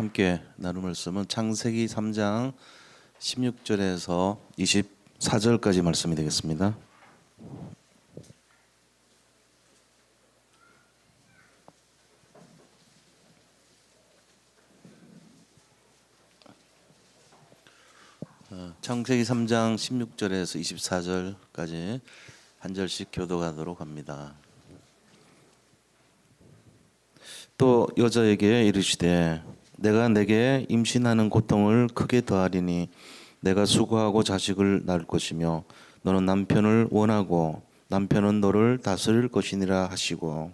함께 나눌 말씀은 창세기 3장 16절에서 24절까지 말씀이 되겠습니다. 창세기 3장 16절에서 24절까지 한 절씩 교독하도록 합니다. 또 여자에게 이르시되 내가 내게 임신하는 고통을 크게 더하리니 내가 수고하고 자식을 낳을 것이며 너는 남편을 원하고 남편은 너를 다스릴 것이니라 하시고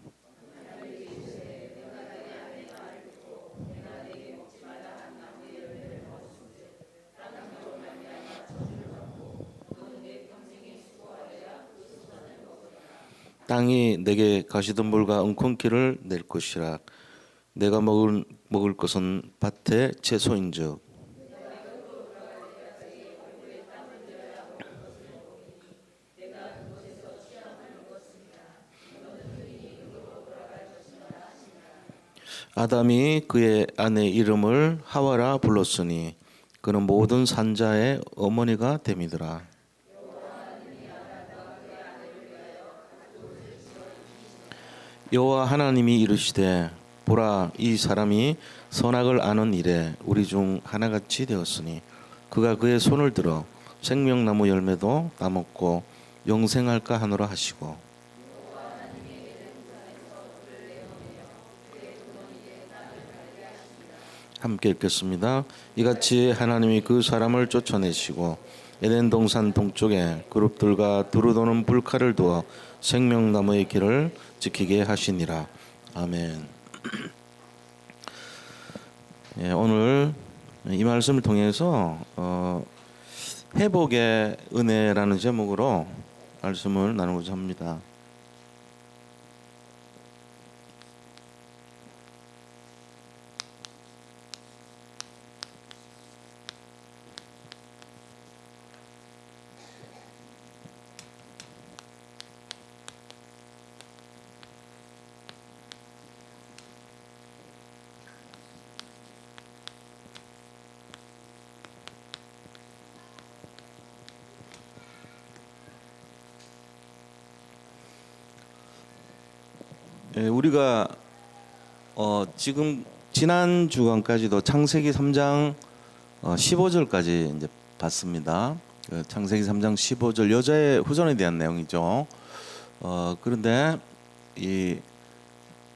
땅이 내게 가시덤불과 웅콩키를 낼 것이라 내가 먹을 것은 밭의 채소인즉 아담이 그의 아내 이름을 하와라 불렀으니 그는 모든 산자의 어머니가 됨이더라. 여호와 하나님이 이르시되 보라 이 사람이 선악을 아는 일에 우리 중 하나같이 되었으니 그가 그의 손을 들어 생명나무 열매도 따먹고 영생할까 하노라 하시고 함께 읽겠습니다. 이같이 하나님이 그 사람을 쫓아내시고 에덴 동산 동쪽에 그룹들과 두루도는 불칼을 두어 생명나무의 길을 지키게 하시니라. 아멘. 예, 오늘 이 말씀을 통해서 회복의 은혜라는 제목으로 말씀을 나누고자 합니다. 우리가 지금 지난 주간까지도 창세기 3장 15절까지 이제 봤습니다. 창세기 3장 15절 여자의 후손에 대한 내용이죠. 그런데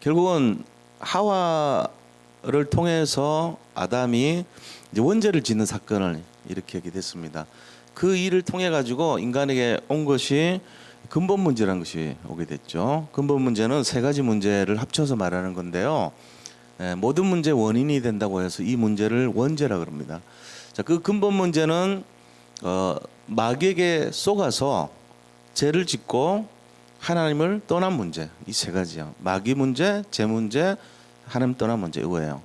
결국은 하와를 통해서 아담이 이제 원죄를 짓는 사건을 일으키게 됐습니다. 그 일을 통해 가지고 인간에게 온 것이 근본 문제라는 것이 오게 됐죠. 근본 문제는 세 가지 문제를 합쳐서 말하는 건데요. 모든 문제 원인이 된다고 해서 이 문제를 원죄라 그럽니다. 자, 그 근본 문제는 마귀에게 속아서 죄를 짓고 하나님을 떠난 문제. 이 세 가지요. 마귀 문제, 죄 문제, 하나님 떠난 문제 이거예요.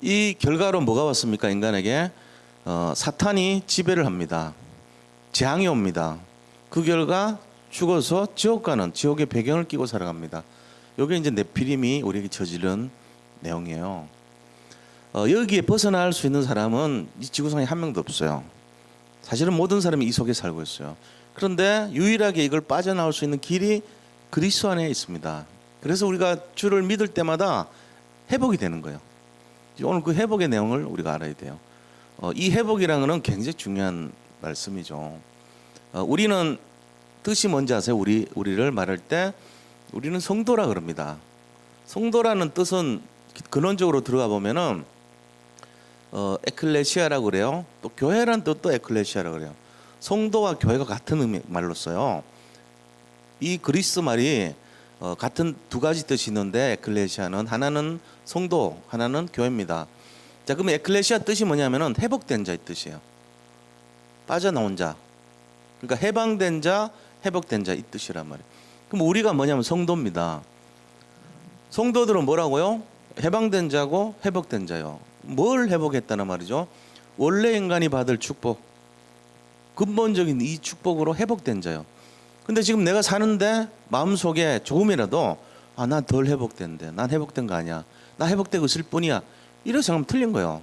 이 결과로 뭐가 왔습니까? 인간에게 사탄이 지배를 합니다. 재앙이 옵니다. 그 결과 죽어서 지옥 가는 지옥의 배경을 끼고 살아갑니다. 이게 이제 네피림이 우리에게 저지른 내용이에요. 여기에 벗어날 수 있는 사람은 이 지구상에 한 명도 없어요. 사실은 모든 사람이 이 속에 살고 있어요. 그런데 유일하게 이걸 빠져나올 수 있는 길이 그리스도 안에 있습니다. 그래서 우리가 주를 믿을 때마다 회복이 되는 거예요. 오늘 그 회복의 내용을 우리가 알아야 돼요. 이 회복이라는 것은 굉장히 중요한 말씀이죠. 우리는 뜻이 뭔지 아세요? 우리를 말할 때 우리는 성도라 그럽니다. 성도라는 뜻은 근원적으로 들어가 보면은 에클레시아라고 그래요. 또 교회라는 뜻도 에클레시아라고 그래요. 성도와 교회가 같은 의미 말로 써요. 이 그리스 말이 같은 두 가지 뜻이 있는데 에클레시아는 하나는 성도, 하나는 교회입니다. 자, 그럼 에클레시아 뜻이 뭐냐면은 회복된 자의 뜻이에요. 빠져나온 자. 그러니까 해방된 자, 회복된 자 이 뜻이란 말이에요. 그럼 우리가 뭐냐면 성도입니다. 성도들은 뭐라고요? 해방된 자고 회복된 자요. 뭘 회복했다는 말이죠? 원래 인간이 받을 축복, 근본적인 이 축복으로 회복된 자요. 근데 지금 내가 사는데 마음속에 조금이라도 난 덜 회복된대, 난 회복된 거 아니야, 나 회복되고 있을 뿐이야, 이렇게 생각하면 틀린 거예요.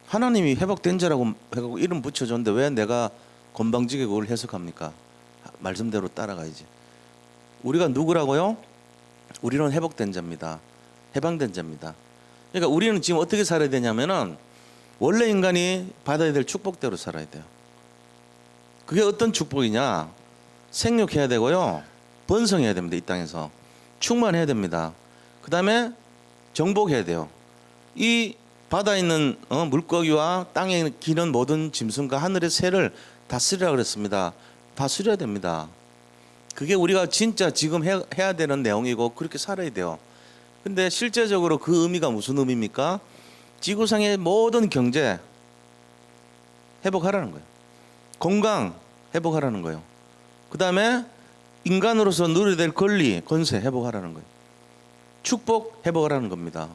하나님이 회복된 자라고 해갖고 이름 붙여줬는데 왜 내가 건방지게 그걸 해석합니까? 말씀대로 따라가야지. 우리가 누구라고요? 우리는 회복된 자입니다. 해방된 자입니다. 그러니까 우리는 지금 어떻게 살아야 되냐면은 원래 인간이 받아야 될 축복대로 살아야 돼요. 그게 어떤 축복이냐? 생육해야 되고요. 번성해야 됩니다. 이 땅에서. 충만해야 됩니다. 그 다음에 정복해야 돼요. 이 바다에 있는 물고기와 땅에 기는 모든 짐승과 하늘의 새를 다스리라 그랬습니다. 다스려야 됩니다. 그게 우리가 진짜 지금 해야 되는 내용이고 그렇게 살아야 돼요. 근데 실제적으로 그 의미가 무슨 의미입니까? 지구상의 모든 경제 회복하라는 거예요. 건강 회복하라는 거예요. 그 다음에 인간으로서 누려야 될 권리, 권세 회복하라는 거예요. 축복 회복하라는 겁니다.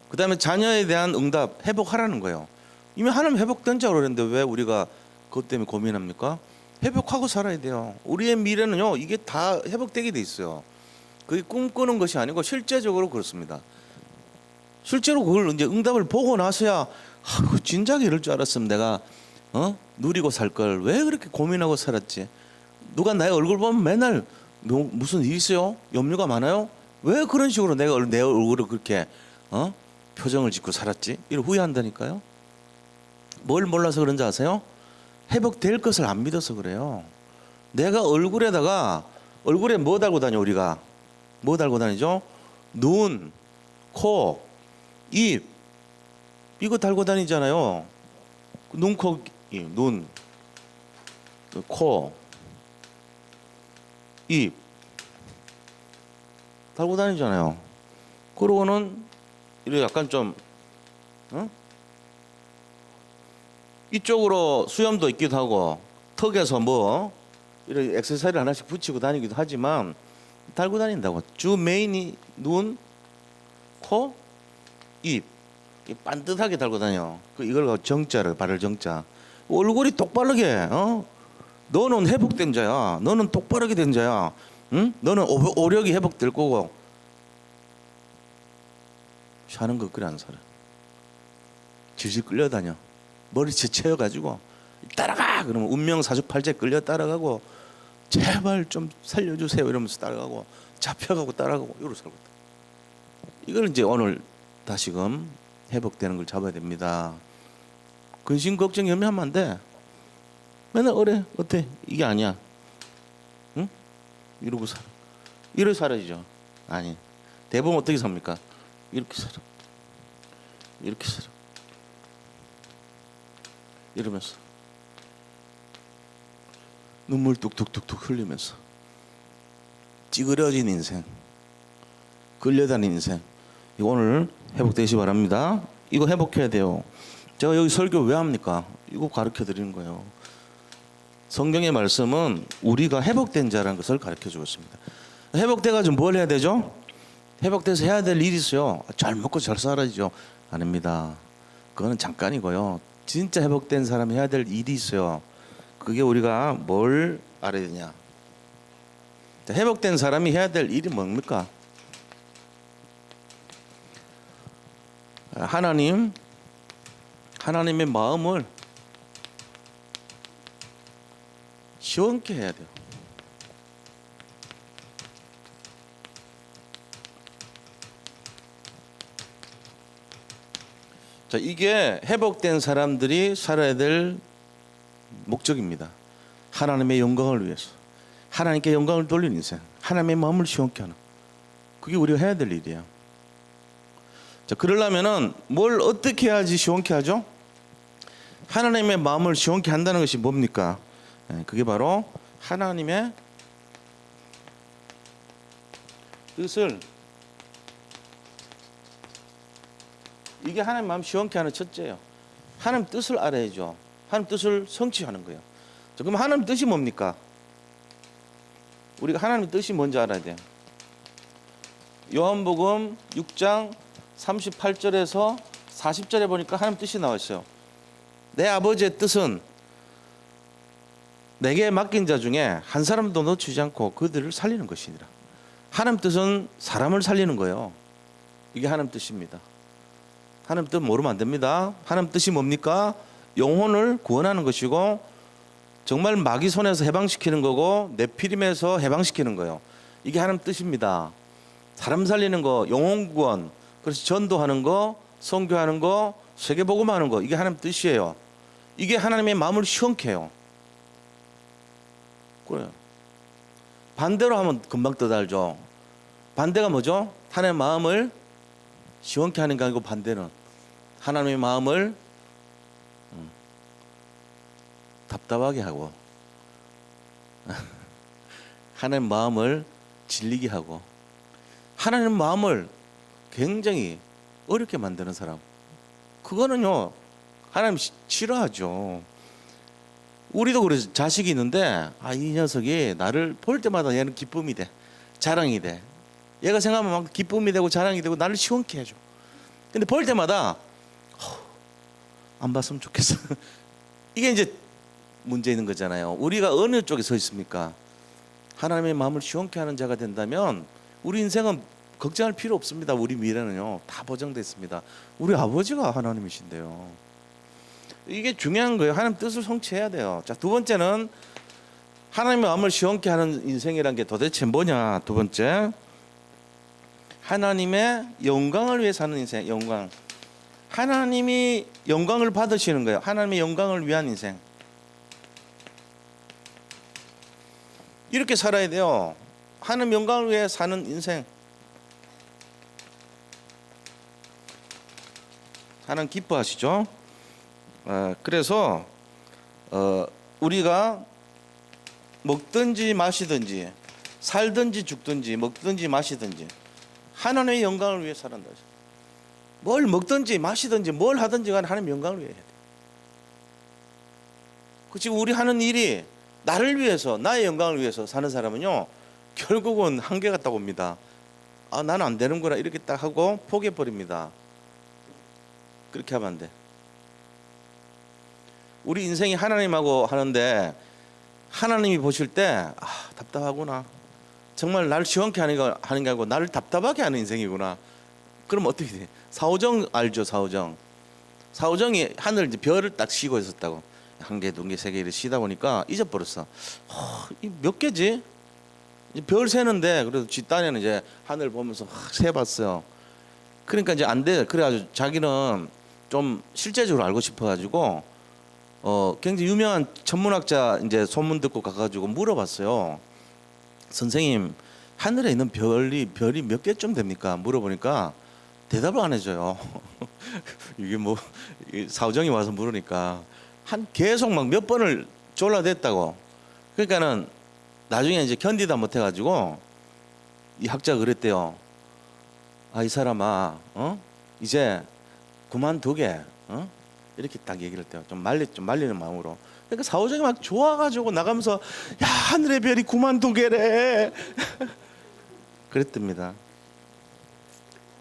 그 다음에 자녀에 대한 응답 회복하라는 거예요. 이미 하나님 회복된 자로 그랬는데 왜 우리가 그것 때문에 고민합니까? 회복하고 살아야 돼요. 우리의 미래는요, 이게 다 회복되게 돼 있어요. 그게 꿈꾸는 것이 아니고 실제적으로 그렇습니다. 실제로 그걸 이제 응답을 보고 나서야 진작에 이럴 줄 알았으면 내가 누리고 살 걸 왜 그렇게 고민하고 살았지? 누가 나의 얼굴 보면 맨날 무슨 일 있어요? 염려가 많아요? 왜 그런 식으로 내가 내 얼굴을 그렇게 표정을 짓고 살았지? 이를 후회한다니까요. 뭘 몰라서 그런지 아세요? 회복될 것을 안 믿어서 그래요. 내가 얼굴에 뭐 달고 다녀? 우리가 뭐 달고 다니죠? 눈, 코, 입 이거 달고 다니잖아요. 눈, 코, 눈, 코, 입 달고 다니잖아요. 그러고는 이렇게 약간 좀 이쪽으로 수염도 있기도 하고 턱에서 뭐 이렇게 액세서리를 하나씩 붙이고 다니기도 하지만 달고 다닌다고. 주 메인이 눈, 코, 입 반듯하게 달고 다녀. 이걸 가지고 정자를 바를 정자. 얼굴이 똑바르게 너는 회복된 자야. 너는 똑바르게 된 자야. 응? 너는 오력이 회복될 거고. 사는 거 그래 안 살아. 질질 끌려다녀. 머리채 채워가지고 따라가 그러면 운명 사주팔자에 끌려 따라가고 제발 좀 살려주세요 이러면서 따라가고 잡혀가고 따라가고 이러고 살고 있다. 이걸 이제 오늘 다시금 회복되는 걸 잡아야 됩니다. 근심 걱정 염려하면 안 돼. 맨날 어때 이게 아니야. 응? 이러고 살아. 이러고 살아야죠. 아니 대부분 어떻게 삽니까? 이렇게 살아. 이렇게 살아. 이러면서 눈물 뚝뚝뚝뚝 흘리면서 찌그러진 인생, 끌려다니는 인생. 이거 오늘 회복되시 바랍니다. 이거 회복해야 돼요. 제가 여기 설교 왜 합니까? 이거 가르쳐 드리는 거예요. 성경의 말씀은 우리가 회복된 자라는 것을 가르쳐 주고 있습니다. 회복돼 가지고 뭘 해야 되죠? 회복돼서 해야 될 일이 있어요. 잘 먹고 잘 살아야죠. 아닙니다. 그거는 잠깐이고요. 진짜 회복된 사람이 해야 될 일이 있어요. 그게 우리가 뭘 알아야 되냐? 회복된 사람이 해야 될 일이 뭡니까? 하나님의 마음을 시원케 해야 돼요. 자, 이게 회복된 사람들이 살아야 될 목적입니다. 하나님의 영광을 위해서. 하나님께 영광을 돌리는 인생. 하나님의 마음을 시원케 하는. 그게 우리가 해야 될 일이에요. 자, 그러려면은 뭘 어떻게 해야지 시원케 하죠? 하나님의 마음을 시원케 한다는 것이 뭡니까? 그게 바로 하나님의 뜻을, 이게 하나님 마음 시원케 하는 첫째예요. 하나님 뜻을 알아야죠. 하나님 뜻을 성취하는 거예요. 자, 그럼 하나님 뜻이 뭡니까? 우리가 하나님 뜻이 뭔지 알아야 돼요. 요한복음 6장 38절에서 40절에 보니까 하나님 뜻이 나와 있어요. 내 아버지의 뜻은 내게 맡긴 자 중에 한 사람도 놓치지 않고 그들을 살리는 것이니라. 하나님 뜻은 사람을 살리는 거예요. 이게 하나님 뜻입니다. 하나님 뜻 모르면 안 됩니다. 하나님 뜻이 뭡니까? 영혼을 구원하는 것이고 정말 마귀 손에서 해방시키는 거고 네피림에서 해방시키는 거예요. 이게 하나님 뜻입니다. 사람 살리는 거, 영혼 구원, 그래서 전도하는 거, 선교하는 거, 세계복음하는 거, 이게 하나님 뜻이에요. 이게 하나님의 마음을 시원케 해요. 그래요. 반대로 하면 금방 떠달죠. 반대가 뭐죠? 하나님의 마음을 시원케 하는 게 아니고 반대는 하나님의 마음을 답답하게 하고 하나님의 마음을 질리게 하고 하나님의 마음을 굉장히 어렵게 만드는 사람, 그거는요 하나님 싫어하죠. 우리도 그래서 자식이 있는데 이 녀석이 나를 볼 때마다 얘는 기쁨이 돼, 자랑이 돼. 얘가 생각하면 막 기쁨이 되고 자랑이 되고 나를 시원케 해줘. 근데 볼 때마다 안 봤으면 좋겠어. 이게 이제 문제 있는 거잖아요. 우리가 어느 쪽에 서 있습니까? 하나님의 마음을 시원케 하는 자가 된다면 우리 인생은 걱정할 필요 없습니다. 우리 미래는요 다 보장됐습니다. 우리 아버지가 하나님이신데요. 이게 중요한 거예요. 하나님 뜻을 성취해야 돼요. 자, 두 번째는 하나님의 마음을 시원케 하는 인생이란 게 도대체 뭐냐. 두 번째, 하나님의 영광을 위해 사는 인생. 영광. 하나님이 영광을 받으시는 거예요. 하나님의 영광을 위한 인생. 이렇게 살아야 돼요. 하나님 영광을 위해 사는 인생. 하나님 기뻐하시죠. 그래서 우리가 먹든지 마시든지 살든지 죽든지 먹든지 마시든지 하나님의 영광을 위해 살아간다. 뭘 먹든지 마시든지 뭘 하든지 간에 하나님의 영광을 위해 해야 돼. 지금 우리 하는 일이 나를 위해서, 나의 영광을 위해서 사는 사람은요 결국은 한계가 딱 옵니다. 나는 안 되는구나 이렇게 딱 하고 포기해버립니다. 그렇게 하면 안 돼. 우리 인생이 하나님하고 하는데 하나님이 보실 때 답답하구나, 정말 나를 시원케 하는 게 아니고 나를 답답하게 하는 인생이구나. 그럼 어떻게 돼? 사오정 알죠? 사오정이 하늘 이제 별을 딱 쉬고 있었다고. 한 개, 두 개, 세 개 이렇게 쉬다 보니까 잊어버렸어. 몇 개지? 별 세는데 그래도 지 딴에는 이제 하늘 보면서 세봤어요. 그러니까 이제 안 돼. 그래가지고 자기는 좀 실제적으로 알고 싶어가지고 굉장히 유명한 천문학자 이제 소문 듣고 가가지고 물어봤어요. 선생님, 하늘에 있는 별이 몇 개쯤 됩니까? 물어보니까 대답을 안 해줘요. 이게 뭐 사오정이 와서 물으니까 계속 막 몇 번을 졸라댔다고. 그러니까는 나중에 이제 견디다 못해가지고 이 학자가 그랬대요. 이 사람아, 이제 그만두게, 이렇게 딱 얘기를 했대요. 좀 말리는 마음으로. 그러니까 사오정이 막 좋아가지고 나가면서 야, 하늘의 별이 92개래. 그랬답니다.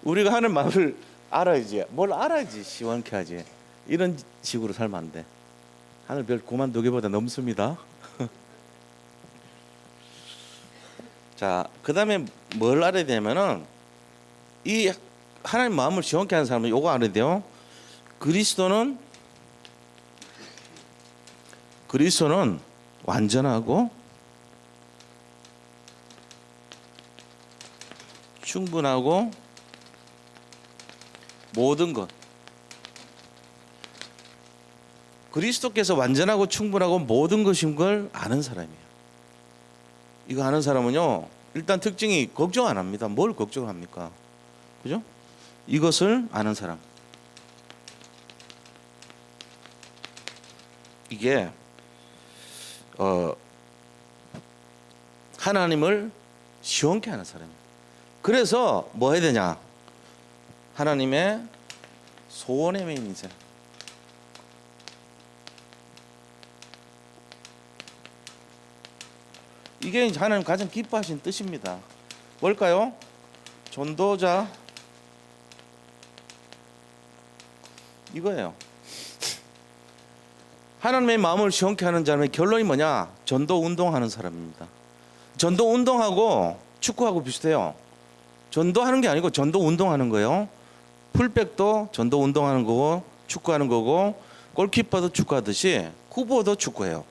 우리가 하는 마음을 알아야지. 뭘 알아야지 시원케 하지. 이런 식으로 살면 안 돼. 하늘 별 92개보다 넘습니다. 자, 그 다음에 뭘 알아야 되냐면은 이 하나님 마음을 시원케 하는 사람은 요거 알아야 돼요. 그리스도는 완전하고 충분하고 모든 것. 그리스도께서 완전하고 충분하고 모든 것인 걸 아는 사람이에요. 이거 아는 사람은요 일단 특징이 걱정 안 합니다. 뭘 걱정을 합니까? 그죠? 이것을 아는 사람. 이게 하나님을 시원케 하는 사람이에요. 그래서 뭐 해야 되냐? 하나님의 소원의 메인 인생. 이게 하나님 가장 기뻐하신 뜻입니다. 뭘까요? 전도자, 이거예요. 하나님의 마음을 시원케 하는 자는 결론이 뭐냐? 전도 운동하는 사람입니다. 전도 운동하고 축구하고 비슷해요. 전도하는 게 아니고 전도 운동하는 거예요. 풀백도 전도 운동하는 거고 축구하는 거고 골키퍼도 축구하듯이 후보도 축구해요.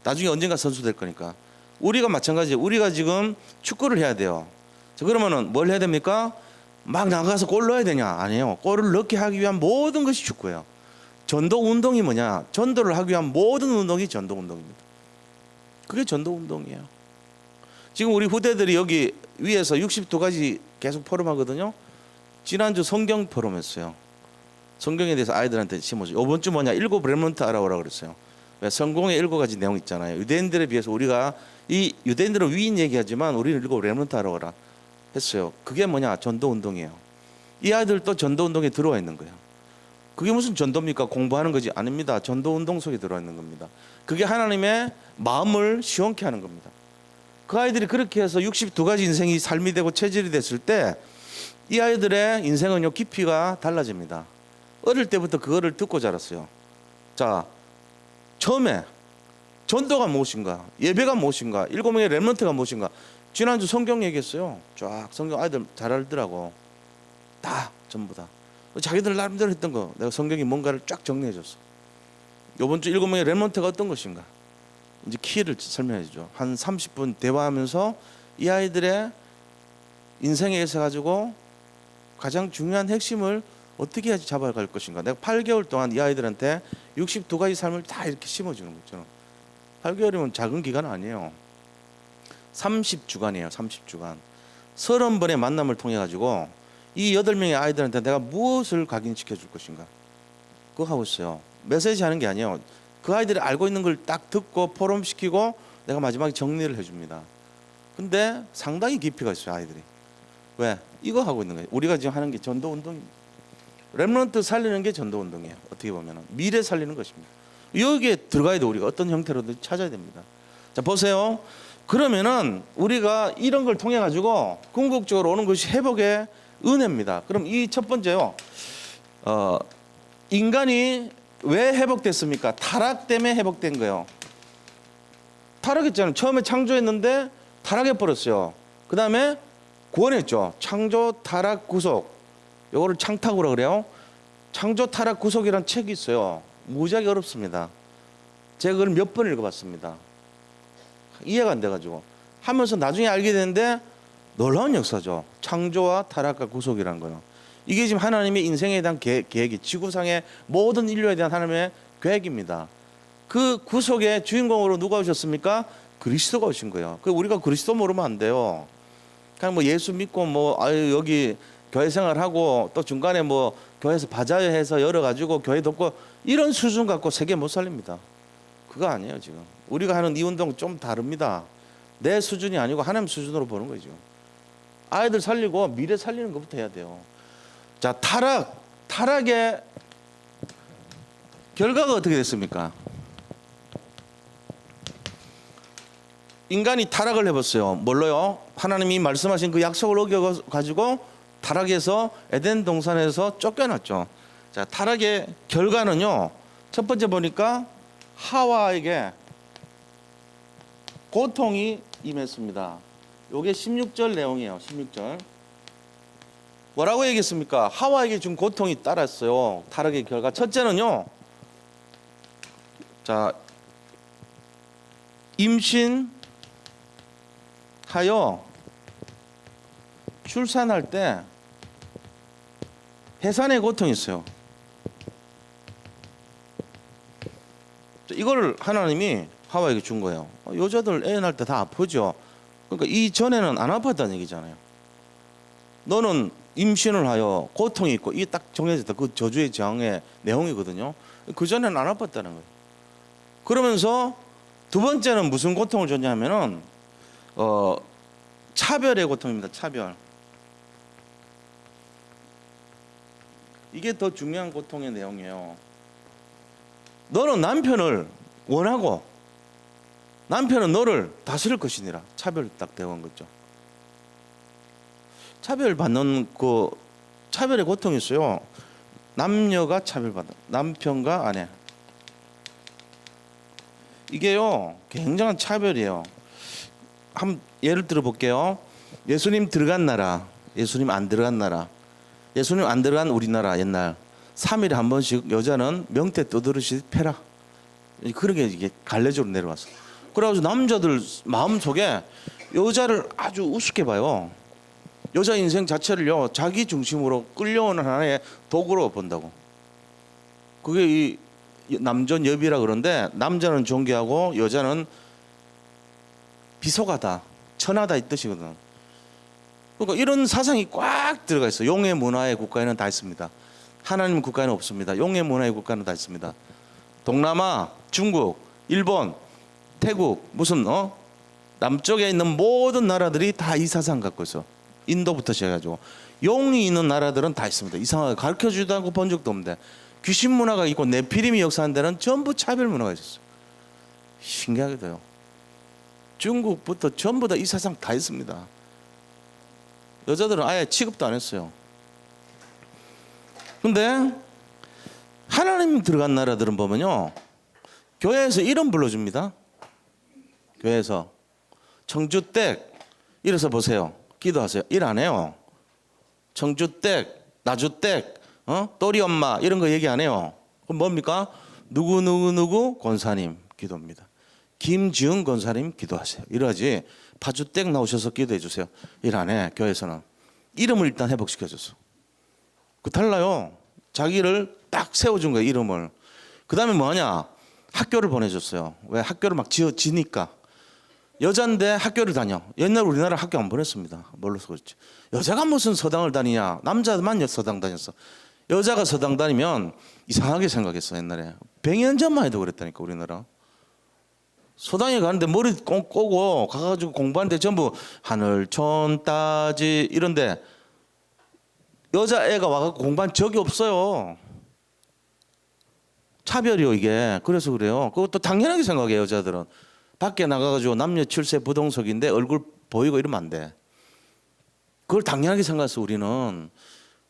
나중에 언젠가 선수 될 거니까. 우리가 마찬가지예요. 우리가 지금 축구를 해야 돼요. 자, 그러면은 뭘 해야 됩니까? 막 나가서 골 넣어야 되냐? 아니에요. 골을 넣게 하기 위한 모든 것이 축구예요. 전도 운동이 뭐냐? 전도를 하기 위한 모든 운동이 전도 운동입니다. 그게 전도 운동이에요. 지금 우리 후대들이 여기 위에서 62가지 계속 포럼하거든요. 지난주 성경 포럼했어요. 성경에 대해서 아이들한테 심어줘. 이번 주 뭐냐? 7 렘넌트 알아오라 그랬어요. 왜? 성공의 7가지 내용 있잖아요. 유대인들에 비해서 우리가 이 유대인들은 위인 얘기하지만 우리는 7 렘넌트 알아오라 했어요. 그게 뭐냐? 전도 운동이에요. 이 아이들도 전도 운동에 들어와 있는 거예요. 그게 무슨 전도입니까? 공부하는 거지? 아닙니다. 전도 운동 속에 들어와 있는 겁니다. 그게 하나님의 마음을 시원케 하는 겁니다. 그 아이들이 그렇게 해서 62가지 인생이 삶이 되고 체질이 됐을 때 이 아이들의 인생은요 깊이가 달라집니다. 어릴 때부터 그거를 듣고 자랐어요. 자, 처음에 전도가 무엇인가, 예배가 무엇인가, 7명의 렘넌트가 무엇인가. 지난주 성경 얘기했어요. 쫙 성경 아이들 잘 알더라고. 다 전부 다 자기들 나름대로 했던 거 내가 성경이 뭔가를 쫙 정리해 줬어. 이번 주 7명의 렘넌트가 어떤 것인가 이제 키를 설명해 주죠. 한 30분 대화하면서 이 아이들의 인생에 있어 가지고 가장 중요한 핵심을 어떻게 해야지 잡아갈 것인가. 내가 8개월 동안 이 아이들한테 62가지 삶을 다 이렇게 심어주는 거죠. 8개월이면 작은 기간 아니에요. 30주간이에요. 30주간 30번의 만남을 통해 가지고 이 8명의 아이들한테 내가 무엇을 각인시켜 줄 것인가 그거 하고 있어요. 메시지 하는 게 아니에요. 그 아이들이 알고 있는 걸 딱 듣고 포럼시키고 내가 마지막에 정리를 해줍니다. 근데 상당히 깊이가 있어요. 아이들이. 왜? 이거 하고 있는 거예요. 우리가 지금 하는 게 전도 운동입니다. 렘넌트 살리는 게 전도 운동이에요. 어떻게 보면 미래 살리는 것입니다. 여기에 들어가야 돼. 우리가 어떤 형태로든 찾아야 됩니다. 자, 보세요. 그러면은 우리가 이런 걸 통해 가지고 궁극적으로 오는 것이 회복의 은혜입니다. 그럼 이 첫 번째요. 인간이 왜 회복됐습니까? 타락 때문에 회복된 거예요. 타락했잖아요. 처음에 창조했는데 타락해 버렸어요. 그 다음에 구원했죠. 창조, 타락, 구속. 요거를 창탁으로 그래요. 창조, 타락, 구속이라는 책이 있어요. 무지하게 어렵습니다. 제가 그걸 몇 번 읽어봤습니다. 이해가 안 돼가지고 하면서 나중에 알게 되는데 놀라운 역사죠. 창조와 타락과 구속이라는 거요. 이게 지금 하나님의 인생에 대한 계획이 지구상의 모든 인류에 대한 하나님의 계획입니다. 그 구속의 주인공으로 누가 오셨습니까? 그리스도가 오신 거예요. 그 우리가 그리스도 모르면 안 돼요. 그냥 뭐 예수 믿고 뭐 여기 교회 생활하고 또 중간에 뭐 교회에서 바자회해서 열어가지고 교회 돕고 이런 수준 갖고 세계 못 살립니다. 그거 아니에요. 지금 우리가 하는 이 운동 좀 다릅니다. 내 수준이 아니고 하나님 수준으로 보는 거죠. 아이들 살리고 미래 살리는 것부터 해야 돼요. 자, 타락의 결과가 어떻게 됐습니까? 인간이 타락을 해봤어요. 뭘로요? 하나님이 말씀하신 그 약속을 어겨가지고 타락해서 에덴 동산에서 쫓겨났죠. 자, 타락의 결과는요. 첫 번째 보니까 하와에게 고통이 임했습니다. 요게 16절 내용이에요. 16절. 뭐라고 얘기했습니까? 하와에게 준 고통이 따랐어요. 타락의 결과. 첫째는요. 자, 임신하여 출산할 때 해산의 고통이 있어요. 이거를 하나님이 하와에게 준 거예요. 여자들 애 낳을 때 다 아프죠. 그러니까 이전에는 안 아팠다는 얘기잖아요. 너는 임신을 하여 고통이 있고 이게 딱 정해졌다. 그 저주의 저항의 내용이거든요. 그전에는 안 아팠다는 거예요. 그러면서 두 번째는 무슨 고통을 줬냐 하면은 차별의 고통입니다. 차별. 이게 더 중요한 고통의 내용이에요. 너는 남편을 원하고 남편은 너를 다스릴 것이니라. 차별 딱 대한 거죠. 차별받는 그 차별의 고통이 있어요. 남녀가 차별받는 남편과 아내. 이게요 굉장한 차별이에요. 한번 예를 들어 볼게요. 예수님 들어간 나라, 예수님 안 들어간 나라. 예수님 안 들어간 우리나라 옛날 3일에 한 번씩 여자는 명태 떠들으시 패라. 그렇게 이게 갈래적으로 내려왔어. 그래가지고 남자들 마음 속에 여자를 아주 우습게 봐요. 여자 인생 자체를요 자기 중심으로 끌려오는 하나의 도구로 본다고. 그게 이 남존여비라 그러는데 남자는 존귀하고 여자는 비속하다, 천하다 이 뜻이거든. 그러니까 이런 사상이 꽉 들어가 있어. 용의 문화의 국가에는 다 있습니다. 하나님 국가에는 없습니다. 용의 문화의 국가는 다 있습니다. 동남아, 중국, 일본, 태국 무슨 남쪽에 있는 모든 나라들이 다 이 사상 갖고 있어. 인도부터 시작해가지고 용이 있는 나라들은 다 있습니다. 이상하게 가르쳐주지도 않고 본 적도 없는데 귀신 문화가 있고 네피림이 역사한 데는 전부 차별 문화가 있었어요. 신기하게도요. 중국부터 전부 다 이 사상 다 있습니다. 여자들은 아예 취급도 안 했어요. 근데 하나님 들어간 나라들은 보면요 교회에서 이름 불러줍니다. 교회에서 청주댁 이래서 보세요. 기도하세요. 일 안 해요. 청주댁, 나주댁, 또리 엄마 이런 거 얘기 안 해요. 그럼 뭡니까? 누구 권사님 기도입니다. 김지은 권사님 기도하세요. 이러지 파주댁 나오셔서 기도해 주세요. 일 안 해. 교회에서는 이름을 일단 회복시켜줬어. 그 달라요. 자기를 딱 세워준 거예요. 이름을. 그 다음에 뭐하냐? 학교를 보내줬어요. 왜? 학교를 막 지니까. 여잔데 학교를 다녀. 옛날 우리나라 학교 안 보냈습니다. 몰라서 그렇지. 여자가 무슨 서당을 다니냐? 남자만 서당 다녔어. 여자가 서당 다니면 이상하게 생각했어. 옛날에 100년 전만 해도 그랬다니까 우리나라. 서당에 가는데 머리 꼬고 가가지고 공부하는데 전부 하늘촌 따지 이런데 여자애가 와갖고 공부한 적이 없어요. 차별이요 이게. 그래서 그래요. 그것도 당연하게 생각해요. 여자들은. 밖에 나가가지고 남녀 칠세 부동석인데 얼굴 보이고 이러면 안 돼. 그걸 당연하게 생각했어 우리는.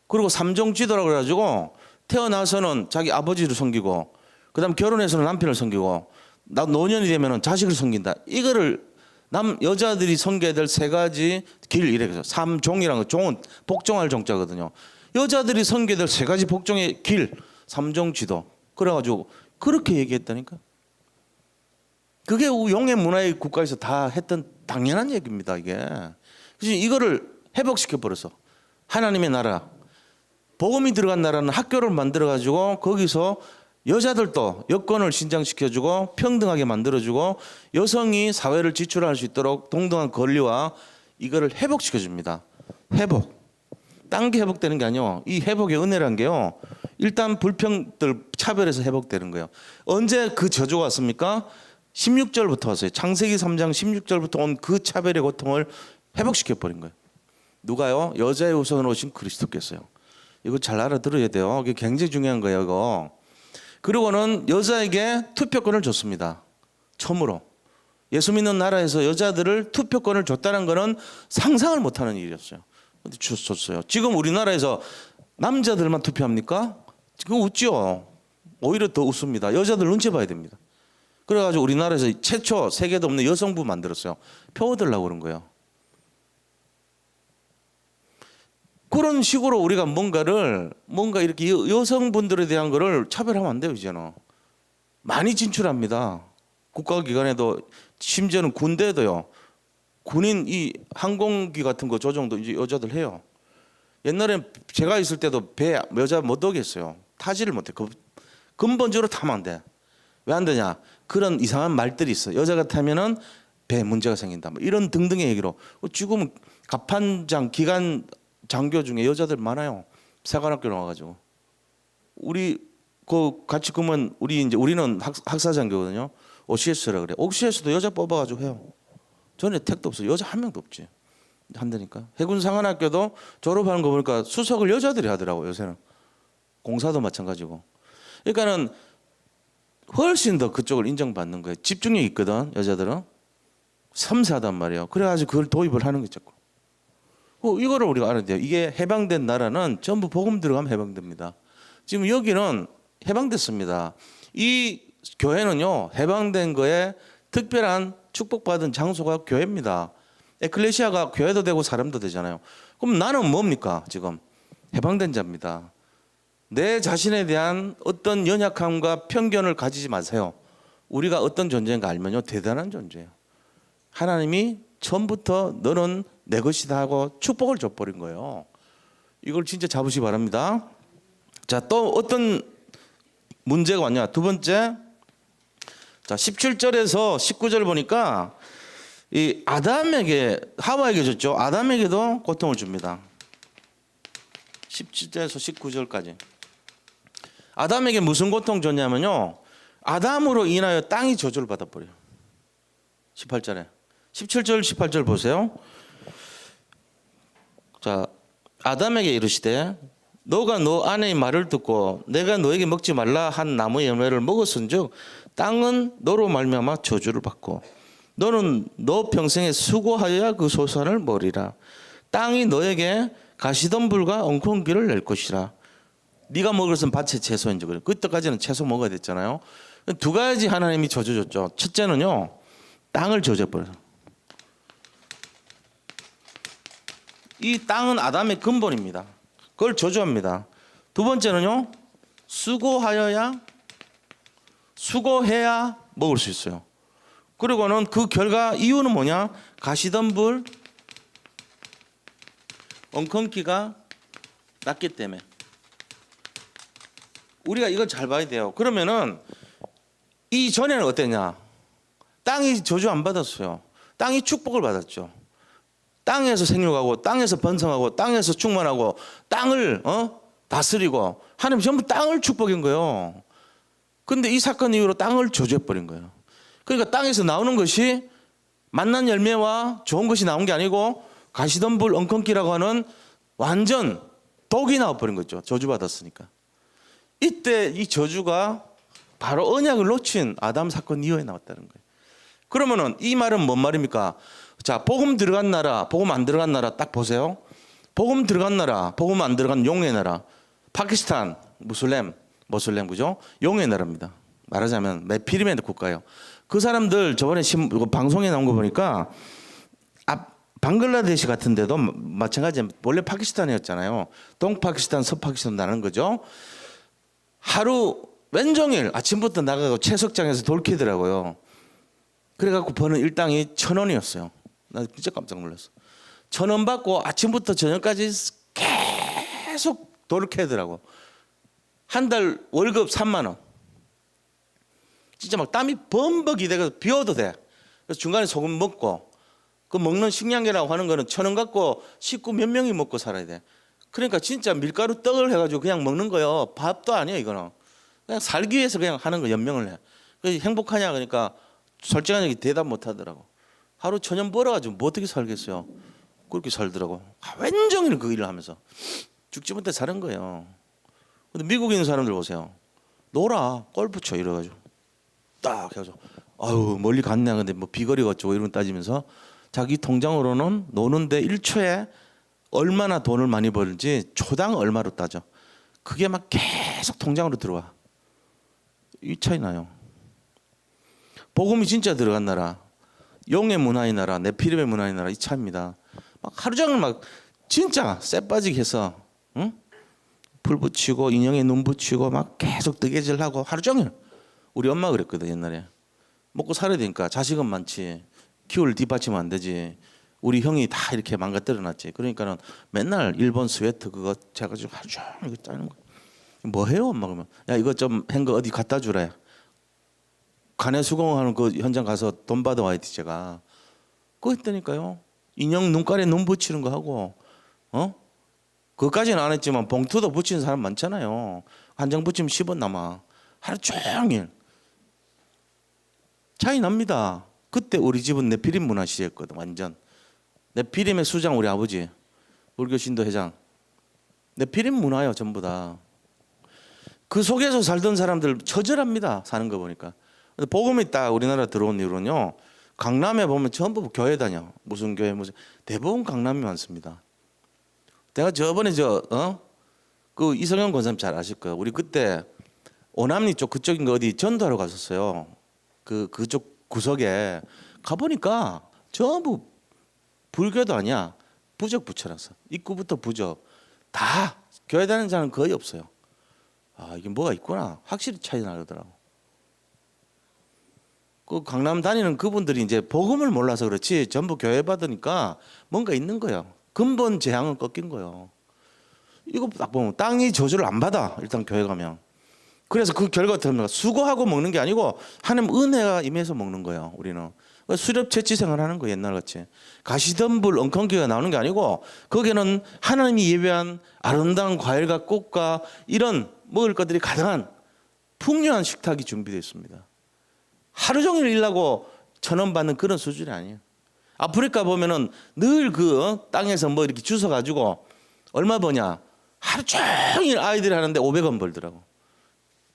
그리고 삼종지도라고 그래가지고 태어나서는 자기 아버지를 섬기고 그다음 결혼해서는 남편을 섬기고 나 노년이 되면은 자식을 섬긴다. 이거를 여자들이 섬겨야 될 세 가지 길 이래서 삼종이라는 거 종은 복종할 종자거든요. 여자들이 섬겨야 될 세 가지 복종의 길 삼종지도. 그래가지고 그렇게 얘기했다니까. 그게 용의 문화의 국가에서 다 했던 당연한 얘기입니다. 이게. 그래서 이거를 회복시켜 버렸어. 하나님의 나라. 복음이 들어간 나라는 학교를 만들어 가지고 거기서 여자들도 여권을 신장시켜주고 평등하게 만들어주고 여성이 사회를 지출할 수 있도록 동등한 권리와 이거를 회복시켜줍니다. 회복. 딴 게 회복되는 게 아니요. 이 회복의 은혜란 게요. 일단 불평들 차별에서 회복되는 거예요. 언제 그 저주가 왔습니까? 16절부터 왔어요. 창세기 3장 16절부터 온 그 차별의 고통을 회복시켜버린 거예요. 누가요? 여자의 후손으로 오신 그리스도께서요. 이거 잘 알아들어야 돼요. 이게 굉장히 중요한 거예요. 이거. 그리고는 여자에게 투표권을 줬습니다. 처음으로. 예수 믿는 나라에서 여자들을 투표권을 줬다는 것은 상상을 못하는 일이었어요. 근데 줬어요. 지금 우리나라에서 남자들만 투표합니까? 지금 웃죠. 오히려 더 웃습니다. 여자들 눈치 봐야 됩니다. 그래가지고 우리나라에서 최초 세계도 없는 여성부 만들었어요. 표 얻으려고 그런 거예요. 그런 식으로 우리가 뭔가 이렇게 여성분들에 대한 거를 차별하면 안 돼요. 이제는 많이 진출합니다. 국가기관에도 심지어는 군대에도요. 군인 이 항공기 같은 거 조종도 이제 여자들 해요. 옛날엔 제가 있을 때도 배 여자 못 오겠어요. 타지를 못해. 근본적으로 타면 안 돼. 왜 안 되냐? 그런 이상한 말들이 있어. 여자가 타면은 배 문제가 생긴다. 뭐 이런 등등의 얘기로. 지금 갑판장 기관 장교 중에 여자들 많아요. 사관학교 나와가지고. 우리 그 같이 그러면 우리는 학사 장교거든요. OCS라 그래. OCS도 여자 뽑아가지고 해요. 전에 택도 없어. 여자 한 명도 없지. 한다니까. 해군 상관학교도 졸업하는 거 보니까 수석을 여자들이 하더라고 요새는. 공사도 마찬가지고. 그러니까는 훨씬 더 그쪽을 인정받는 거예요. 집중력이 있거든 여자들은. 섬세하단 말이에요. 그래가지고 그걸 도입을 하는 거죠. 이거를 우리가 알아야 돼요. 이게 해방된 나라는 전부 복음 들어가면 해방됩니다. 지금 여기는 해방됐습니다. 이 교회는요 해방된 거에 특별한 축복받은 장소가 교회입니다. 에클레시아가 교회도 되고 사람도 되잖아요. 그럼 나는 뭡니까 지금? 해방된 자입니다. 내 자신에 대한 어떤 연약함과 편견을 가지지 마세요. 우리가 어떤 존재인가 알면요, 대단한 존재예요. 하나님이 처음부터 너는 내 것이다 하고 축복을 줘버린 거예요. 이걸 진짜 잡으시기 바랍니다. 자, 또 어떤 문제가 왔냐? 두 번째, 자 17절에서 19절 보니까 이 아담에게, 하와에게 줬죠. 아담에게도 고통을 줍니다. 17절에서 19절까지. 아담에게 무슨 고통 줬냐면요, 아담으로 인하여 땅이 저주를 받아버려요. 18절에 17절 18절 보세요. 자, 아담에게 이르시되 너가 너 아내의 말을 듣고 내가 너에게 먹지 말라 한 나무의 열매를 먹었은즉 땅은 너로 말미암아 저주를 받고 너는 너 평생에 수고하여야 그 소산을 먹으리라. 땅이 너에게 가시덤불과 엉겅퀴를 낼 것이라. 네가 먹을 것은 밭의 채소인지. 그래. 그때까지는 채소 먹어야 됐잖아요. 두 가지 하나님이 저주 줬죠. 첫째는요, 땅을 저주해버려요. 이 땅은 아담의 근본입니다. 그걸 저주합니다. 두 번째는요, 수고해야 먹을 수 있어요. 그리고는 그 결과 이유는 뭐냐? 가시덤불, 엉겅퀴가 났기 때문에. 우리가 이걸 잘 봐야 돼요. 그러면은 이 전에는 어땠냐? 땅이 저주 안 받았어요. 땅이 축복을 받았죠. 땅에서 생육하고 땅에서 번성하고 땅에서 충만하고 땅을 다스리고 하나님 전부 땅을 축복한 거예요. 근데 이 사건 이후로 땅을 저주해버린 거예요. 그러니까 땅에서 나오는 것이 맛난 열매와 좋은 것이 나온 게 아니고 가시덤불 엉겅퀴라고 하는 완전 독이 나와버린 거죠. 저주받았으니까. 이때 이 저주가 바로 언약을 놓친 아담 사건 이후에 나왔다는 거예요. 그러면은 이 말은 뭔 말입니까? 자, 복음 들어간 나라, 복음 안 들어간 나라 딱 보세요. 복음 들어간 나라, 복음 안 들어간 용의 나라. 파키스탄, 모슬렘 그죠? 용의 나라입니다. 말하자면 메피리메드 국가예요. 그 사람들 저번에 방송에 나온 거 보니까 방글라데시 같은 데도 마찬가지로 원래 파키스탄이었잖아요. 동파키스탄, 서파키스탄 나는 거죠. 하루 왼종일 아침부터 나가고 채석장에서 돌 캐더라고요. 그래갖고 버는 일당이 1,000원이었어요. 나 진짜 깜짝 놀랐어. 1,000원 받고 아침부터 저녁까지 계속 돌을 캐더라고. 한 달 월급 3만 원. 진짜 막 땀이 범벅이 돼서 비워도 돼. 그래서 중간에 소금 먹고, 그 먹는 식량이라고 하는 거는 1,000원 갖고 식구 몇 명이 먹고 살아야 돼. 그러니까 진짜 밀가루 떡을 해가지고 그냥 먹는 거예요. 밥도 아니에요, 이거는. 그냥 살기 위해서 그냥 하는 거, 연명을 해. 그래서 행복하냐 그러니까 솔직하게 대답 못 하더라고. 하루 1,000원 벌어가지고 뭐 어떻게 살겠어요. 그렇게 살더라고. 왼종일 그 일을 하면서 죽지 못해 사는 거예요. 근데 미국에 있는 사람들 보세요. 놀아, 골프 쳐 이래가지고 딱 해가지고 아유 멀리 갔냐, 근데 뭐 비거리가 어쩌고 이런 거 따지면서 자기 통장으로는 노는데 1초에 얼마나 돈을 많이 벌지 초당 얼마로 따져. 그게 막 계속 통장으로 들어와. 이 차이 나요. 복음이 진짜 들어간 나라, 용의 문화의 나라, 네피림의 문화의 나라, 이 차입니다. 막 하루 종일 막 진짜 쎄 빠지게 해서, 응? 불 붙이고 인형에 눈 붙이고 막 계속 뜨개질하고 하루 종일. 우리 엄마 그랬거든 옛날에. 먹고 살아야 되니까 자식은 많지, 키울 뒷받침 안 되지. 우리 형이 다 이렇게 망가뜨려놨지. 그러니까는 맨날 일본 스웨터 그거 제가 지금 하루 종일 이거 짜는 거. 뭐 해요 엄마? 그러면 야 이거 좀 한 거 어디 갖다 주라. 간에 수공하는 그 현장 가서 돈 받아와야지 제가. 그거 했다니까요. 인형 눈깔에 눈 붙이는 거 하고, 그것까지는 안 했지만 봉투도 붙이는 사람 많잖아요. 한 장 붙이면 10원 남아. 하루 종일. 차이 납니다. 그때 우리 집은 네피림 문화 시대였거든. 완전. 네피림의 수장 우리 아버지, 불교 신도 회장. 네피림 문화예요 전부 다. 그 속에서 살던 사람들 처절합니다. 사는 거 보니까. 복음이 딱 우리나라 들어온 이후로는요, 강남에 보면 전부 교회 다녀. 무슨 교회 무슨, 대부분 강남이 많습니다. 내가 저번에 그 이성현 권사님 잘 아실 거예요. 우리 그때 오남리 쪽 그쪽인 거 어디 전도하러 갔었어요. 그쪽 구석에 가보니까 전부 불교도 아니야. 부적 붙여놨어. 입구부터 부적 다 교회 다니는 자는 거의 없어요. 아, 이게 뭐가 있구나. 확실히 차이 나더라고. 그 강남 다니는 그분들이 이제 복음을 몰라서 그렇지 전부 교회 받으니까 뭔가 있는 거예요. 근본 재앙은 꺾인 거예요. 이거 딱 보면 땅이 저주를 안 받아. 일단 교회 가면. 그래서 그 결과 어떻게 합니까? 수고하고 먹는 게 아니고 하나님 은혜가 임해서 먹는 거예요. 우리는. 수렵 채취 생활하는 거예요. 옛날같이. 가시덤불 엉겅퀴가 나오는 게 아니고 거기는 하나님이 예배한 아름다운 과일과 꽃과 이런 먹을 것들이 가득한 풍요한 식탁이 준비되어 있습니다. 하루 종일 일하고 1,000원 받는 그런 수준이 아니에요. 아프리카 보면은 늘 그 땅에서 뭐 이렇게 주워 가지고 얼마 버냐? 하루 종일 아이들이 하는데 500원 벌더라고.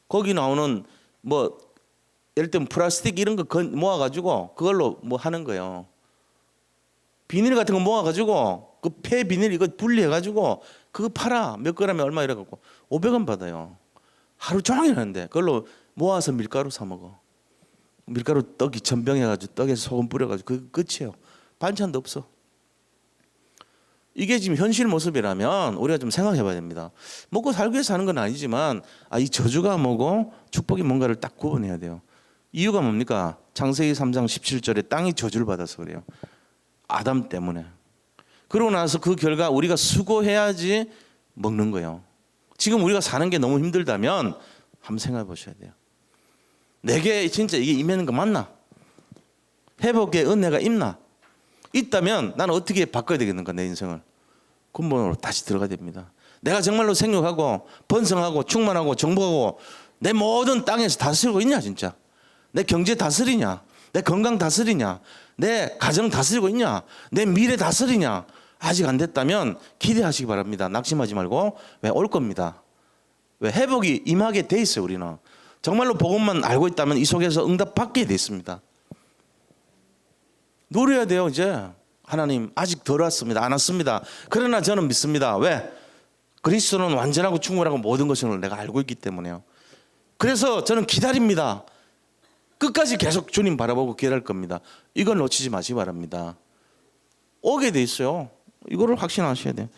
거기 나오는 뭐 예를 들면 플라스틱 이런 거 모아 가지고 그걸로 뭐 하는 거예요. 비닐 같은 거 모아 가지고 그 폐 비닐 이거 분리해 가지고 그거 팔아. 몇 그램에 얼마 이래 갖고 500원 받아요. 하루 종일 하는데 그걸로 모아서 밀가루 사 먹어. 밀가루 떡 2,000병 해가지고 떡에 소금 뿌려가지고 그 끝이에요. 반찬도 없어. 이게 지금 현실 모습이라면 우리가 좀 생각해봐야 됩니다. 먹고 살기 위해서 사는 건 아니지만 이 저주가 뭐고 축복이 뭔가를 딱 구분해야 돼요. 이유가 뭡니까? 창세기 3장 17절에 땅이 저주를 받아서 그래요. 아담 때문에. 그러고 나서 그 결과 우리가 수고해야지 먹는 거예요. 지금 우리가 사는 게 너무 힘들다면 한번 생각해 보셔야 돼요. 내게 진짜 이게 임하는 거 맞나? 회복의 은혜가 있나? 있다면 나는 어떻게 바꿔야 되겠는가 내 인생을. 근본으로 다시 들어가야 됩니다. 내가 정말로 생육하고 번성하고 충만하고 정복하고 내 모든 땅에서 다스리고 있냐 진짜. 내 경제 다스리냐. 내 건강 다스리냐. 내 가정 다스리고 있냐. 내 미래 다스리냐. 아직 안 됐다면 기대하시기 바랍니다. 낙심하지 말고. 왜? 올 겁니다. 왜? 회복이 임하게 돼 있어요. 우리는. 정말로 복음만 알고 있다면 이 속에서 응답받게 돼 있습니다. 노려야 돼요. 이제 하나님 아직 덜 왔습니다. 안 왔습니다. 그러나 저는 믿습니다. 왜? 그리스도는 완전하고 충분하고 모든 것을 내가 알고 있기 때문에요. 그래서 저는 기다립니다. 끝까지 계속 주님 바라보고 기다릴 겁니다. 이걸 놓치지 마시기 바랍니다. 오게 돼 있어요. 이거를 확신하셔야 돼요.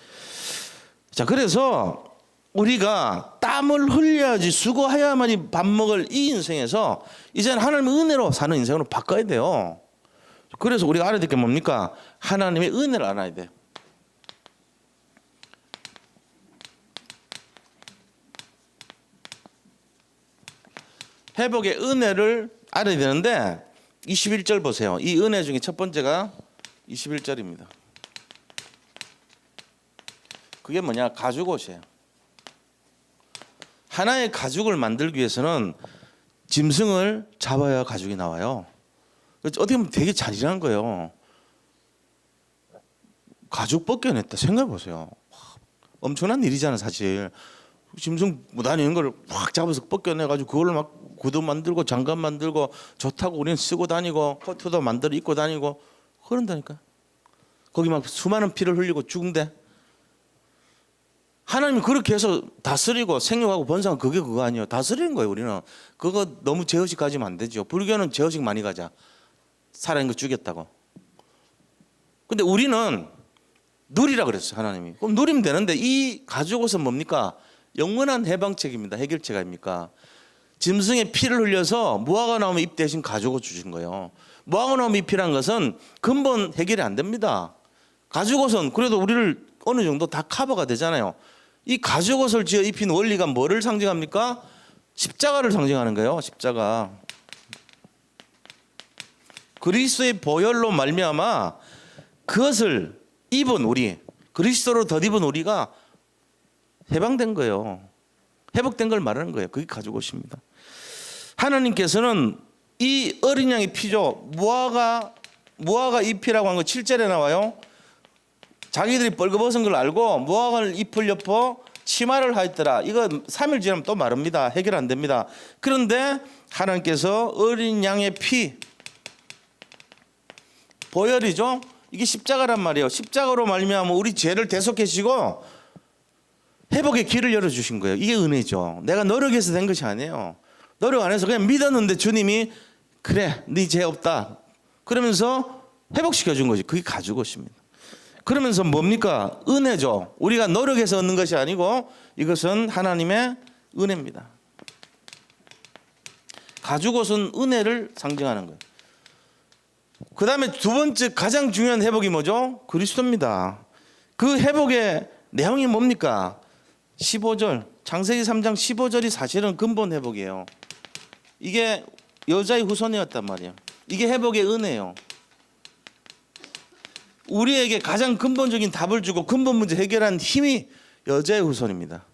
자, 그래서 우리가 땀을 흘려야지 수고해야만이 밥 먹을 이 인생에서 이제는 하나님의 은혜로 사는 인생으로 바꿔야 돼요. 그래서 우리가 알아야 될 게 뭡니까? 하나님의 은혜를 알아야 돼. 회복의 은혜를 알아야 되는데 21절 보세요. 이 은혜 중에 첫 번째가 21절입니다. 그게 뭐냐? 가죽옷이에요. 하나의 가죽을 만들기 위해서는 짐승을 잡아야 가죽이 나와요. 어떻게 보면 되게 잔인한 거예요. 가죽 벗겨냈다 생각해 보세요. 엄청난 일이잖아요 사실. 짐승 다니는 걸 확 잡아서 벗겨내가지고 그걸로 막 구두 만들고 장갑 만들고 좋다고 우리는 쓰고 다니고 코트도 만들어 입고 다니고 그런다니까. 거기 막 수많은 피를 흘리고 죽은데 하나님이 그렇게 해서 다스리고 생육하고 번성하고 그게 그거 아니에요. 다스리는 거예요. 우리는 그거 너무 제의식 가지면 안 되죠. 불교는 제의식 많이 가자. 살아있는 거 죽였다고. 근데 우리는 누리라 그랬어요. 하나님이. 그럼 누리면 되는데 이 가죽옷은 뭡니까? 영원한 해방책입니다. 해결책 아닙니까? 짐승의 피를 흘려서 무화과 나무 잎 대신 가죽옷 주신 거예요. 무화과 나무 잎이란 것은 근본 해결이 안 됩니다. 가죽옷은 그래도 우리를 어느 정도 다 커버가 되잖아요. 이 가죽옷을 지어 입힌 원리가 뭐를 상징합니까? 십자가를 상징하는 거예요. 십자가. 그리스도의 보혈로 말미암아 그것을 입은 우리, 그리스도로 덧입은 우리가 해방된 거예요. 회복된 걸 말하는 거예요. 그게 가죽옷입니다. 하나님께서는 이 어린 양의 피죠. 무화과 잎이라고 하는 거 7절에 나와요. 자기들이 벌거벗은 걸 알고 무화과 잎을 엿보 치마를 하였더라. 이거 3일 지나면 또 마릅니다. 해결 안 됩니다. 그런데 하나님께서 어린 양의 피, 보혈이죠. 이게 십자가란 말이에요. 십자가로 말미암아 우리 죄를 대속해주시고 회복의 길을 열어주신 거예요. 이게 은혜죠. 내가 노력해서 된 것이 아니에요. 노력 안 해서 그냥 믿었는데 주님이 그래 네 죄 없다 그러면서 회복시켜준 거지. 그게 가죽옷입니다. 그러면서 뭡니까? 은혜죠. 우리가 노력해서 얻는 것이 아니고 이것은 하나님의 은혜입니다. 가죽옷은 은혜를 상징하는 거예요. 그 다음에 두 번째 가장 중요한 회복이 뭐죠? 그리스도입니다. 그 회복의 내용이 뭡니까? 15절, 창세기 3장 15절이 사실은 근본 회복이에요. 이게 여자의 후손이었단 말이에요. 이게 회복의 은혜예요. 우리에게 가장 근본적인 답을 주고 근본 문제 해결한 힘이 여자의 후손입니다.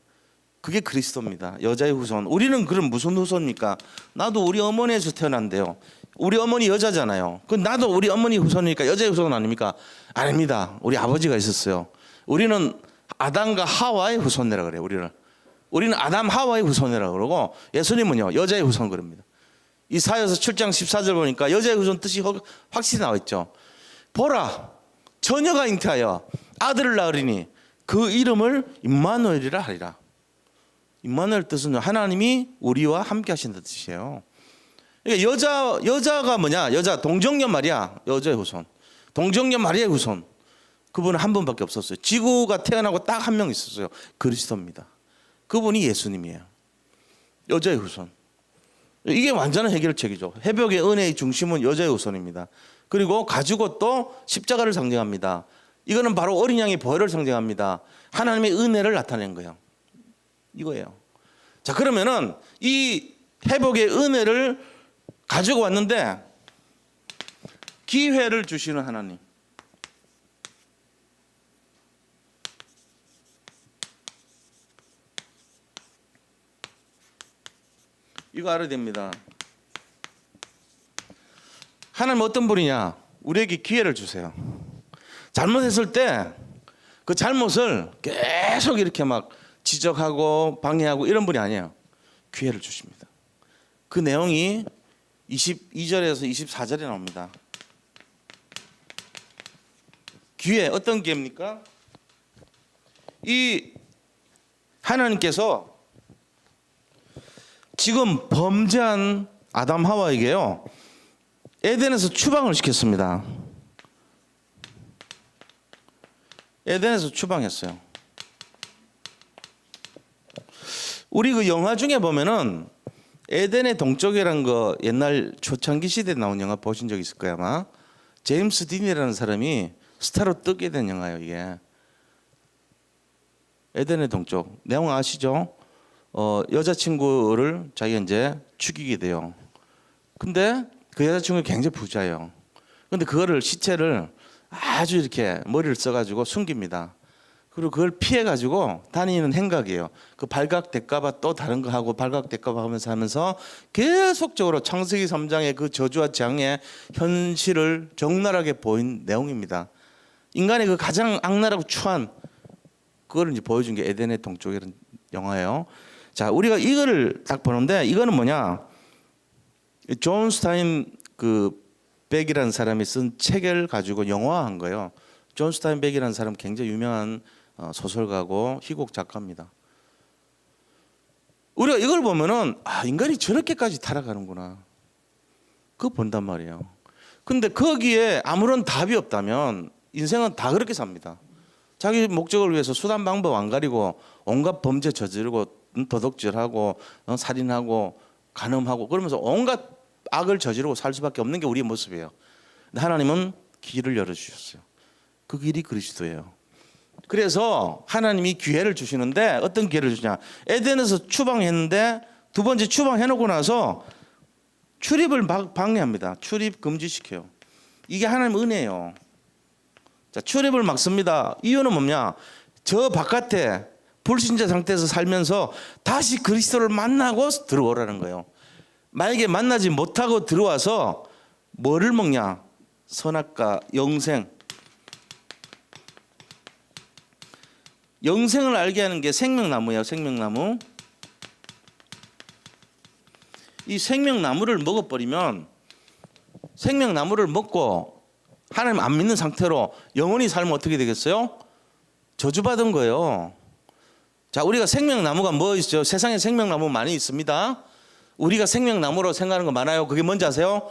그게 그리스도입니다. 여자의 후손. 우리는 그럼 무슨 후손입니까? 나도 우리 어머니에서 태어난대요. 우리 어머니 여자잖아요. 그 나도 우리 어머니 후손이니까 여자의 후손 아닙니까? 아닙니다. 우리 아버지가 있었어요. 우리는 아담과 하와의 후손이라 그래요. 우리는 아담 하와의 후손이라 그러고 예수님은요 여자의 후손 그럽니다. 이사야서 7장 14절 보니까 여자의 후손 뜻이 확실히 나와 있죠. 보라, 처녀가 잉태하여 아들을 낳으리니 그 이름을 임마누엘이라 하리라. 임마누엘 뜻은 하나님이 우리와 함께 하신다는 뜻이에요. 그러니까 여자가 뭐냐? 여자 동정녀 마리아, 여자의 후손. 동정녀 마리아의 후손. 그분은 한 분밖에 없었어요. 지구가 태어나고 딱 한 명 있었어요. 그리스도입니다. 그분이 예수님이에요. 여자의 후손. 이게 완전한 해결책이죠. 회복의 은혜의 중심은 여자의 후손입니다. 그리고 가죽옷도 십자가를 상징합니다. 이거는 바로 어린 양의 보혈을 상징합니다. 하나님의 은혜를 나타낸 거예요. 이거예요. 자, 그러면은 이 회복의 은혜를 가지고 왔는데 기회를 주시는 하나님. 이거 알아야 됩니다. 하나님 어떤 분이냐? 우리에게 기회를 주세요. 잘못했을 때 그 잘못을 계속 이렇게 막 지적하고 방해하고 이런 분이 아니에요. 기회를 주십니다. 그 내용이 22절에서 24절에 나옵니다. 기회, 어떤 기회입니까? 이 하나님께서 지금 범죄한 아담 하와에게요 에덴에서 추방을 시켰습니다. 에덴에서 추방했어요. 우리 그 영화 중에 보면은 에덴의 동쪽이라는 거 옛날 초창기 시대에 나온 영화 보신 적 있을 거야 아마. 제임스 딘이라는 사람이 스타로 뜨게 된 영화예요 이게. 에덴의 동쪽. 내용 아시죠? 여자친구를 자기가 이제 죽이게 돼요. 근데 그 여자친구가 굉장히 부자예요. 근데 그거를 시체를 아주 이렇게 머리를 써가지고 숨깁니다. 그리고 그걸 피해가지고 다니는 행각이에요. 그 발각될까봐 또 다른 거 하고 발각될까봐 하면서 계속적으로 창세기 3장의 그 저주와 재앙의 현실을 적나라하게 보인 내용입니다. 인간의 그 가장 악랄하고 추한 그거를 이제 보여준 게 에덴의 동쪽이라는 영화예요. 자, 우리가 이거를 딱 보는데 이거는 뭐냐? 존 스타인 백이라는 사람이 쓴 책을 가지고 영화화한 거예요. 존 스타인백이라는 사람 굉장히 유명한 소설가고 희곡 작가입니다. 우리가 이걸 보면은 인간이 저렇게까지 타락하는구나. 그거 본단 말이에요. 근데 거기에 아무런 답이 없다면 인생은 다 그렇게 삽니다. 자기 목적을 위해서 수단 방법 안 가리고 온갖 범죄 저지르고 도둑질하고 살인하고 간음하고 그러면서 온갖 악을 저지르고 살 수밖에 없는 게 우리의 모습이에요. 근데 하나님은 길을 열어주셨어요. 그 길이 그리스도예요. 그래서 하나님이 기회를 주시는데 어떤 기회를 주냐? 에덴에서 추방했는데 두 번째 추방해놓고 나서 출입을 방해합니다. 출입 금지시켜요. 이게 하나님 은혜예요. 자, 출입을 막습니다. 이유는 뭐냐? 저 바깥에 불신자 상태에서 살면서 다시 그리스도를 만나고 들어오라는 거예요. 만약에 만나지 못하고 들어와서 뭐를 먹냐? 선악과 영생. 영생을 알게 하는 게 생명나무예요. 생명나무. 이 생명나무를 먹어버리면 생명나무를 먹고 하나님 안 믿는 상태로 영원히 살면 어떻게 되겠어요? 저주받은 거예요. 자, 우리가 생명나무가 뭐 있죠? 세상에 생명나무 많이 있습니다. 우리가 생명나무로 생각하는 거 많아요. 그게 뭔지 아세요?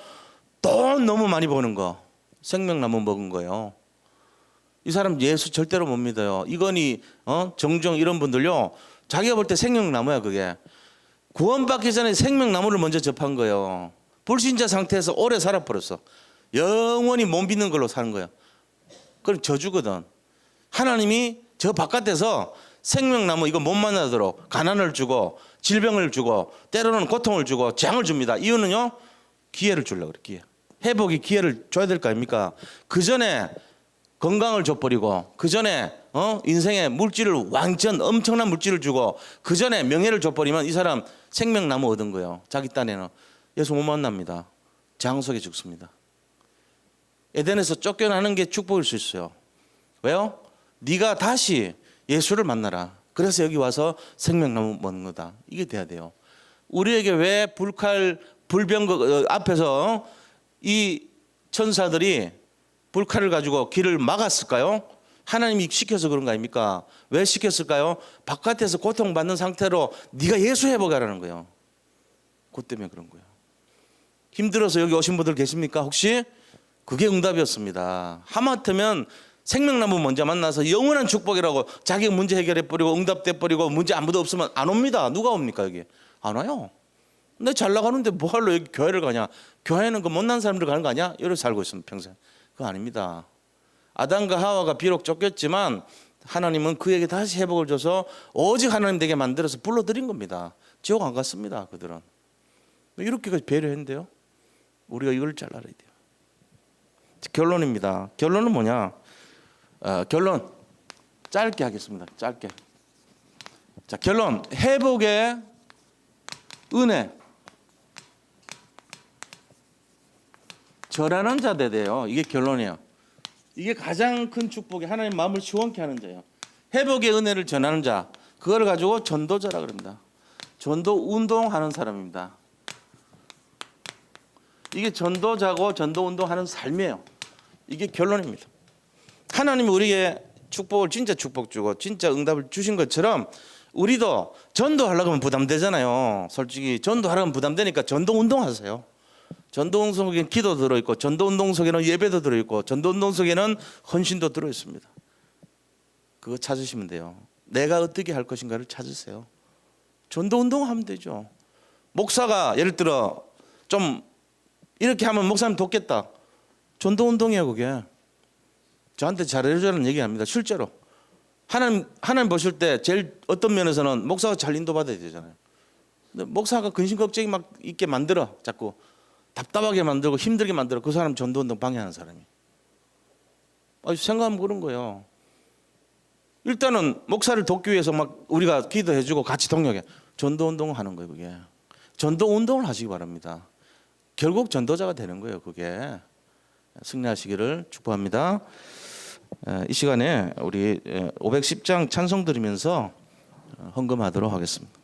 돈 너무 많이 버는 거. 생명나무 먹은 거예요. 이 사람 예수 절대로 못 믿어요. 이건희, 정정 이런 분들요. 자기가 볼 때 생명나무야 그게. 구원받기 전에 생명나무를 먼저 접한 거예요. 불신자 상태에서 오래 살아버렸어. 영원히 못 믿는 걸로 사는 거야. 그럼 저주거든. 하나님이 저 바깥에서 생명나무 이거 못 만나도록 가난을 주고 질병을 주고 때로는 고통을 주고 재앙을 줍니다. 이유는요. 기회를 주려고 그래. 기회. 회복이 기회를 줘야 될 거 아닙니까? 그 전에 건강을 줘버리고 그 전에 인생의 물질을 완전 엄청난 물질을 주고 그 전에 명예를 줘버리면 이 사람 생명나무 얻은 거예요. 자기 딴에는 예수 못 만납니다. 재앙 속에 죽습니다. 에덴에서 쫓겨나는 게 축복일 수 있어요. 왜요? 네가 다시 예수를 만나라. 그래서 여기 와서 생명나무 먹는 거다. 이게 돼야 돼요. 우리에게 왜 불칼 불병거 앞에서 이 천사들이 불칼을 가지고 길을 막았을까요? 하나님이 시켜서 그런 거 아닙니까? 왜 시켰을까요? 바깥에서 고통받는 상태로 네가 예수 회복하라는 거예요. 그것 때문에 그런 거예요. 힘들어서 여기 오신 분들 계십니까? 혹시? 그게 응답이었습니다. 하마터면 생명나무 먼저 만나서 영원한 축복이라고 자기 문제 해결해버리고 응답돼버리고 문제 아무도 없으면 안 옵니다. 누가 옵니까 여기? 안 와요. 내 잘 나가는데 뭐하러 여기 교회를 가냐? 교회는 그 못난 사람들 가는 거 아니야? 이렇게 살고 있으면 평생. 그거 아닙니다. 아담과 하와가 비록 쫓겼지만 하나님은 그에게 다시 회복을 줘서 오직 하나님 되게 만들어서 불러들인 겁니다. 지옥 안 갔습니다. 그들은. 이렇게까지 배려했는데요. 우리가 이걸 잘 알아야 돼요. 결론입니다. 결론은 뭐냐? 결론 짧게 하겠습니다. 짧게. 자, 결론 회복의 은혜. 절하는 자 되대요. 이게 결론이에요. 이게 가장 큰 축복이 하나님 마음을 시원케 하는 자예요. 회복의 은혜를 전하는 자. 그걸 가지고 전도자라 그럽니다. 전도 운동하는 사람입니다. 이게 전도자고 전도 운동하는 삶이에요. 이게 결론입니다. 하나님이 우리에게 축복을 진짜 축복 주고 진짜 응답을 주신 것처럼 우리도 전도하려고 하면 부담되잖아요. 솔직히 전도하려면 부담되니까 전도 운동하세요. 전도 운동 속에는 기도 들어있고 전도 운동 속에는 예배도 들어있고 전도 운동 속에는 헌신도 들어있습니다. 그거 찾으시면 돼요. 내가 어떻게 할 것인가를 찾으세요. 전도 운동하면 되죠. 목사가 예를 들어 좀 이렇게 하면 목사님 돕겠다. 전도 운동이에요 그게. 저한테 잘해주라는 얘기합니다. 실제로 하나님 보실 때 제일 어떤 면에서는 목사가 잘 인도받아야 되잖아요. 근데 목사가 근심 걱정이 막 있게 만들어. 자꾸 답답하게 만들고 힘들게 만들어. 그 사람 전도 운동 방해하는 사람이. 생각하면 그런 거예요. 일단은 목사를 돕기 위해서 막 우리가 기도해주고 같이 동력해. 전도 운동을 하는 거예요 그게. 전도 운동을 하시기 바랍니다. 결국 전도자가 되는 거예요 그게. 승리하시기를 축복합니다. 이 시간에 우리 510장 찬송 드리면서 헌금하도록 하겠습니다.